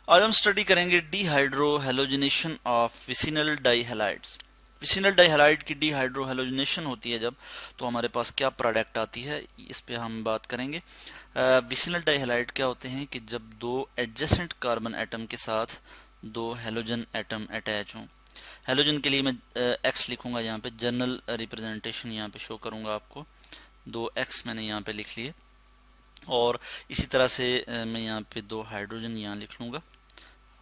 आज हम स्टडी करेंगे dehydrohalogenation of vicinal dihalides. Vicinal dihalide की डीहाइड्रो हेलोजिनेशन होती है जब, तो हमारे पास क्या प्रोडक्ट आती है, इस पे हम बात करेंगे। विसिनल डाइहैलाइड क्या होते हैं कि जब दो एडजेसेंट कार्बन एटम के साथ दो हेलोजन एटम अटैच हों। हेलोजन के लिए मैं एक्स लिखूंगा, यहाँ पे जनरल रिप्रेजेंटेशन यहाँ पे शो करूंगा आपको। दो एक्स मैंने यहाँ पे लिख लिए, और इसी तरह से मैं यहाँ पे दो हाइड्रोजन यहाँ लिख लूँगा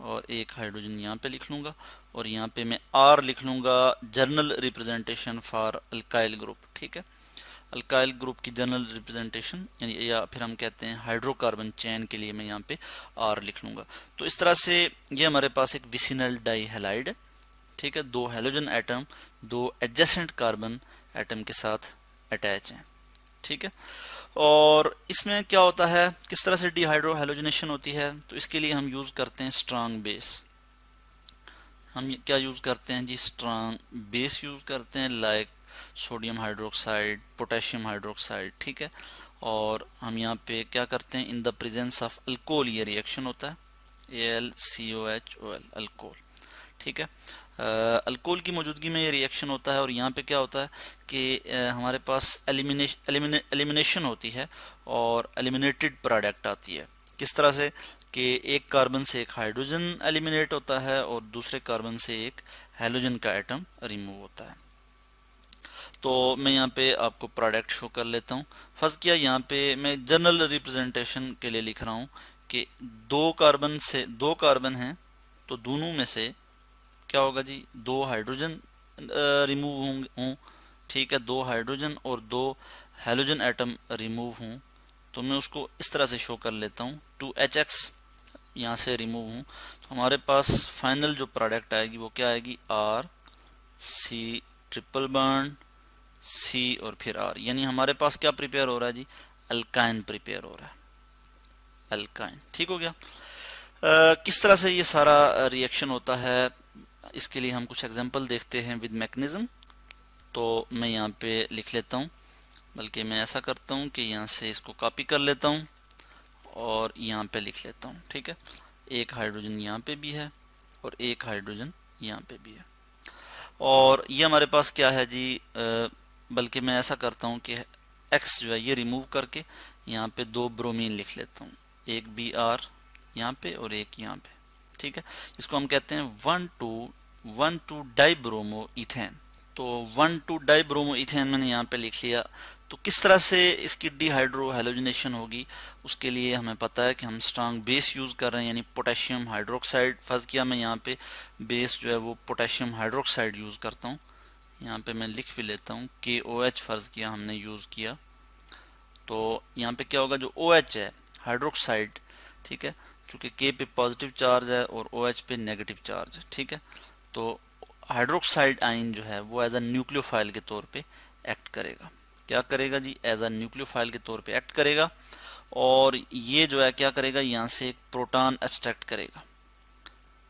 और एक हाइड्रोजन यहाँ पे लिख लूँगा, और यहाँ पे मैं आर लिख लूँगा, journal representation for alkyl group. ठीक है, अल्काइल ग्रुप की जर्नल रिप्रेजेंटेशन यानी, या फिर हम कहते हैं हाइड्रोकार्बन चेन के लिए मैं यहाँ पे आर लिख लूँगा। तो इस तरह से ये हमारे पास एक विसिनल डाइहैलाइड है। ठीक है, दो हेलोजन एटम दो एडजेसेंट कार्बन एटम के साथ अटैच हैं। ठीक है, और इसमें क्या होता है, किस तरह से डिहाइड्रो हेलोजिनेशन होती है, तो इसके लिए हम यूज करते हैं स्ट्रांग बेस। हम क्या यूज करते हैं जी, स्ट्रांग बेस यूज करते हैं, like sodium hydroxide, potassium hydroxide. ठीक है, और हम यहाँ पे क्या करते हैं, in the presence of alcohol ये रिएक्शन होता है, AlCOHOl अल्कोहल। ठीक है, अल्कोहल की मौजूदगी में ये रिएक्शन होता है, और यहाँ पे क्या होता है कि हमारे पास एलिमिनेशन होती है और एलिमिनेटेड प्रोडक्ट आती है। किस तरह से कि एक कार्बन से एक हाइड्रोजन एलिमिनेट होता है और दूसरे कार्बन से एक हेलोजन का एटम रिमूव होता है। तो मैं यहाँ पे आपको प्रोडक्ट शो कर लेता हूँ। फर्स्ट किया, यहाँ पे मैं जनरल रिप्रेजेंटेशन के लिए लिख रहा हूँ कि दो कार्बन हैं, तो दोनों में से क्या होगा जी, दो हाइड्रोजन रिमूव हों। ठीक है, दो हाइड्रोजन और दो हेलोजन एटम रिमूव हों, तो मैं उसको इस तरह से शो कर लेता हूँ, 2HX यहाँ से रिमूव हूँ, तो हमारे पास फाइनल जो प्रोडक्ट आएगी वो क्या आएगी, R C triple bond C और फिर आर, यानी हमारे पास क्या प्रिपेयर हो रहा है जी, अल्काइन प्रिपेयर हो रहा है, अल्काइन। ठीक हो गया। किस तरह से ये सारा रिएक्शन होता है, इसके लिए हम कुछ एग्जांपल देखते हैं विद मैकेनिज्म। तो मैं यहाँ पे लिख लेता हूँ, बल्कि मैं ऐसा करता हूँ कि यहाँ से इसको कॉपी कर लेता हूँ और यहाँ पे लिख लेता हूँ। ठीक है, एक हाइड्रोजन यहाँ पे भी है और एक हाइड्रोजन यहाँ पे भी है, और ये हमारे पास क्या है जी, बल्कि मैं ऐसा करता हूँ कि एक्स जो है ये रिमूव करके यहाँ पे दो ब्रोमीन लिख लेता हूँ, एक Br यहाँ पे और एक यहाँ पे। ठीक है, इसको हम कहते हैं 1,2 डाइब्रोमो इथेन। तो 1,2 डाइब्रोमो इथेन मैंने यहाँ पे लिख लिया। तो किस तरह से इसकी डिहाइड्रो हेलोजिनेशन होगी, उसके लिए हमें पता है कि हम स्ट्रांग बेस यूज कर रहे हैं, यानी पोटेशियम हाइड्रोक्साइड। फर्स्ट किया मैं यहाँ पे बेस जो है वो पोटेशियम हाइड्रोक्साइड यूज करता हूँ, यहाँ पे मैं लिख भी लेता हूँ KOH फर्ज किया हमने यूज किया। तो यहाँ पे क्या होगा, जो OH है हाइड्रोक्साइड, ठीक है, चूंकि K पे पॉजिटिव चार्ज है और OH पे नेगेटिव चार्ज है। ठीक है, तो हाइड्रोक्साइड आयन जो है वो एज अ न्यूक्लियोफाइल के तौर पे एक्ट करेगा। क्या करेगा जी, एज अ न्यूक्लियोफाइल के तौर पे एक्ट करेगा, और ये जो है क्या करेगा, यहाँ से एक प्रोटॉन एब्स्ट्रैक्ट करेगा।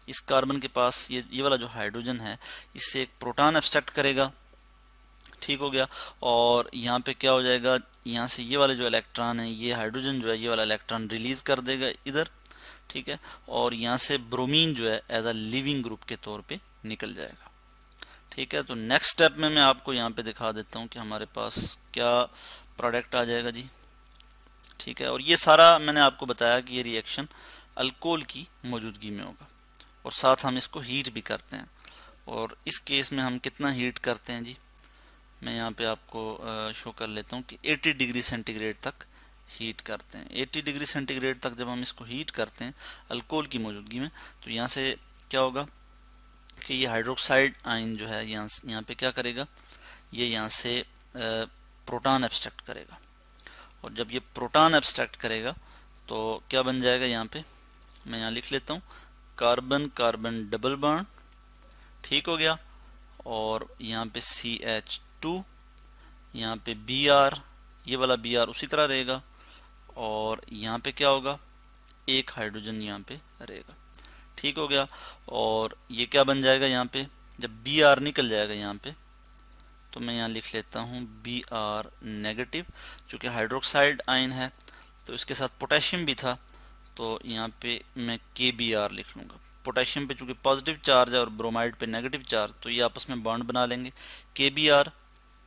इस कार्बन के पास ये वाला जो हाइड्रोजन है, इससे एक प्रोटॉन एब्स्ट्रैक्ट करेगा। ठीक हो गया, और यहाँ पे क्या हो जाएगा, यहाँ से ये वाले जो इलेक्ट्रॉन है, ये हाइड्रोजन जो है ये वाला इलेक्ट्रॉन रिलीज कर देगा इधर। ठीक है, और यहाँ से ब्रोमीन जो है एज अ लिविंग ग्रुप के तौर पे निकल जाएगा। ठीक है, तो नेक्स्ट स्टेप में मैं आपको यहाँ पे दिखा देता हूँ कि हमारे पास क्या प्रोडक्ट आ जाएगा जी। ठीक है, और ये सारा मैंने आपको बताया कि ये रिएक्शन अल्कोहल की मौजूदगी में होगा, और साथ हम इसको हीट भी करते हैं। और इस केस में हम कितना हीट करते हैं जी, मैं यहाँ पे आपको शो कर लेता हूँ कि 80 डिग्री सेंटीग्रेड तक हीट करते हैं। 80 डिग्री सेंटीग्रेड तक जब हम इसको हीट करते हैं अल्कोहल की मौजूदगी में, तो यहाँ से क्या होगा कि ये हाइड्रोक्साइड आयन जो है यहाँ पे क्या करेगा, ये यहाँ से प्रोटॉन एब्स्ट्रैक्ट करेगा, और जब ये प्रोटॉन एब्स्ट्रैक्ट करेगा तो क्या बन जाएगा, यहाँ पे मैं यहाँ लिख लेता हूँ कार्बन कार्बन डबल बॉन्ड। ठीक हो गया, और यहाँ पे CH2, यहाँ पे Br, ये वाला Br उसी तरह रहेगा, और यहाँ पे क्या होगा, एक हाइड्रोजन यहाँ पे रहेगा। ठीक हो गया, और ये क्या बन जाएगा, यहाँ पे जब Br निकल जाएगा यहाँ पे, तो मैं यहाँ लिख लेता हूँ Br नेगेटिव। चूंकि हाइड्रोक्साइड आयन है तो इसके साथ पोटेशियम भी था, तो यहाँ पे मैं KBr लिख लूँगा। पोटेशियम पे चूंकि पॉजिटिव चार्ज है और ब्रोमाइड पे नेगेटिव चार्ज, तो ये आपस में बॉन्ड बना लेंगे। KBr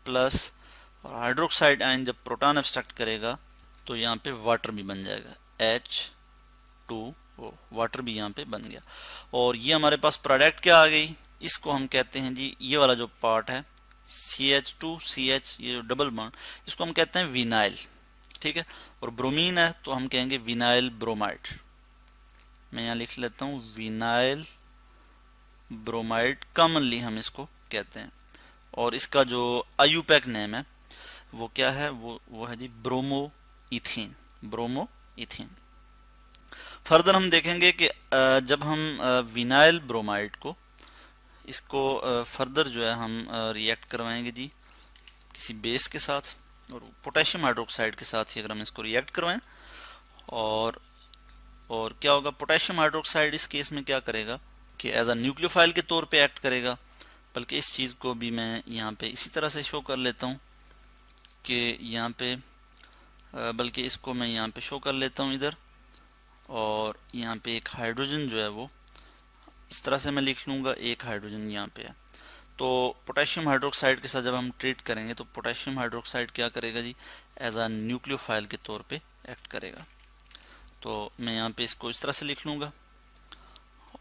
प्लस, और हाइड्रोक्साइड आयन जब प्रोटॉन एब्स्ट्रैक्ट करेगा तो यहाँ पे वाटर भी बन जाएगा, H2O, वाटर भी यहाँ पे बन गया। और ये हमारे पास प्रोडक्ट क्या आ गई, इसको हम कहते हैं जी, ये वाला जो पार्ट है CH2CH, ये डबल बॉन्ड, इसको हम कहते हैं विनाइल, ठीक है। और ब्रोमीन है तो हम कहेंगे विनाइल ब्रोमाइड। मैं यहाँ लिख लेता हूँ विनाइल ब्रोमाइड, कॉमनली हम इसको कहते हैं। और इसका जो आईयूपैक नेम है वो क्या है, वो है जी bromoethene, bromoethene. Further हम देखेंगे कि जब हम विनाइल ब्रोमाइड को, इसको फर्दर जो है हम रिएक्ट करवाएंगे जी किसी बेस के साथ, और पोटेशियम हाइड्रोक्साइड के साथ ही अगर हम इसको रिएक्ट करवाएं, और क्या होगा, पोटेशियम हाइड्रोक्साइड इस केस में क्या करेगा कि एज अ न्यूक्लियोफाइल के तौर पे एक्ट करेगा। बल्कि इस चीज़ को भी मैं यहाँ पे इसी तरह से शो कर लेता हूँ कि यहाँ पे, बल्कि इसको मैं यहाँ पे शो कर लेता हूँ इधर, और यहाँ पे एक हाइड्रोजन जो है वो इस तरह से मैं लिख लूँगा, एक हाइड्रोजन यहाँ पे है। तो पोटेशियम हाइड्रोक्साइड के साथ जब हम ट्रीट करेंगे तो पोटेशियम हाइड्रोक्साइड क्या करेगा जी, एज अ न्यूक्लियोफाइल के तौर पे एक्ट करेगा। तो मैं यहाँ पे इसको इस तरह से लिख लूँगा,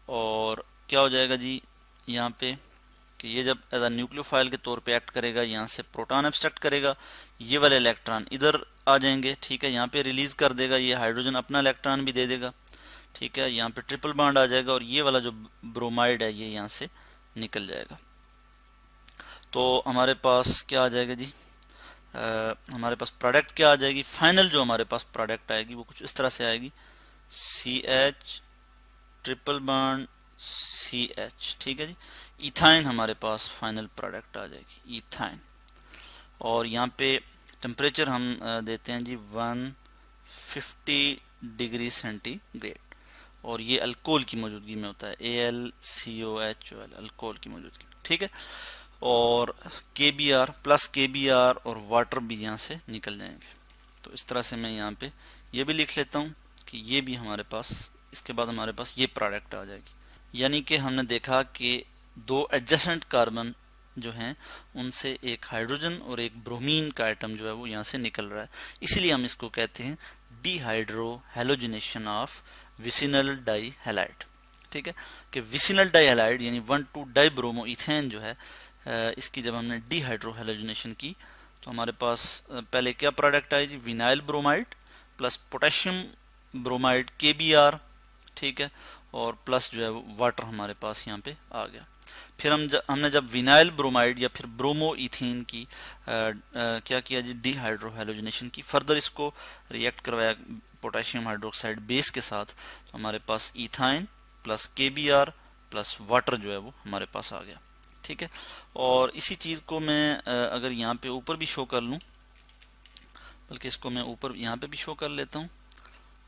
और क्या हो जाएगा जी यहाँ पे कि ये जब एज अ न्यूक्लियोफाइल के तौर पे एक्ट करेगा, यहाँ से प्रोटॉन एब्स्ट्रैक्ट करेगा, ये वाले इलेक्ट्रॉन इधर आ जाएंगे, ठीक है, यहाँ पे रिलीज कर देगा, ये हाइड्रोजन अपना इलेक्ट्रॉन भी दे देगा, ठीक है, यहाँ पे ट्रिपल बॉन्ड आ जाएगा, और ये वाला जो ब्रोमाइड है ये यहाँ से निकल जाएगा। तो हमारे पास क्या आ जाएगा जी, हमारे पास प्रोडक्ट क्या आ जाएगी, फाइनल जो हमारे पास प्रोडक्ट आएगी वो कुछ इस तरह से आएगी, CH ट्रिपल बॉन्ड CH, ठीक है जी। इथाइन हमारे पास फाइनल प्रोडक्ट आ जाएगी, इथाइन। और यहाँ पे टेम्परेचर हम देते हैं जी 150 डिग्री सेंटीग्रेड, और ये अल्कोहल की मौजूदगी में होता है, AlCOHOL, अल्कोहल की मौजूदगी, ठीक है। और KBr प्लस KBr और वाटर भी यहाँ से निकल जाएंगे। तो इस तरह से मैं यहाँ पे ये भी लिख लेता हूँ कि ये भी हमारे पास, इसके बाद हमारे पास ये प्रोडक्ट आ जाएगी। यानी कि हमने देखा कि दो एडजेसेंट कार्बन जो हैं उनसे एक हाइड्रोजन और एक ब्रोमीन का आइटम जो है वो यहाँ से निकल रहा है, इसीलिए हम इसको कहते हैं dehydro halogenation of vicinal die halide, ठीक है। कि विसिनल डाई हैलाइड यानी 1,2 डाइब्रोमो इथेन जो है, इसकी जब हमने डिहाइड्रो हैलोजिनेशन की तो हमारे पास पहले क्या प्रोडक्ट आई जी, vinyl bromide plus potassium bromide KBr, ठीक है, और प्लस जो है वाटर हमारे पास यहाँ पे आ गया। फिर हमने जब विनाइल ब्रोमाइड या फिर ब्रोमो इथीन की क्या किया जी, डिहाइड्रो हैलोजिनेशन की, फर्दर इसको रिएक्ट करवाया पोटेशियम हाइड्रोक्साइड बेस के साथ, तो हमारे पास ethyne plus KBr plus water जो है वो हमारे पास आ गया, ठीक है। और इसी चीज़ को मैं अगर यहाँ पे ऊपर भी शो कर लूँ, बल्कि इसको मैं ऊपर यहाँ पे भी शो कर लेता हूँ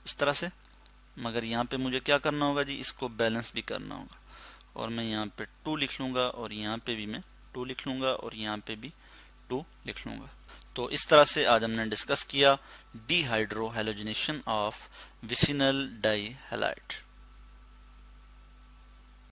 इस तरह से, मगर यहाँ पे मुझे क्या करना होगा जी, इसको बैलेंस भी करना होगा, और मैं यहाँ पे 2 लिख लूँगा, और यहाँ पे भी मैं 2 लिख लूँगा, और यहाँ पे भी 2 लिख लूँगा। तो इस तरह से आज हमने डिस्कस किया dehydro halogenation of vicinal die halide.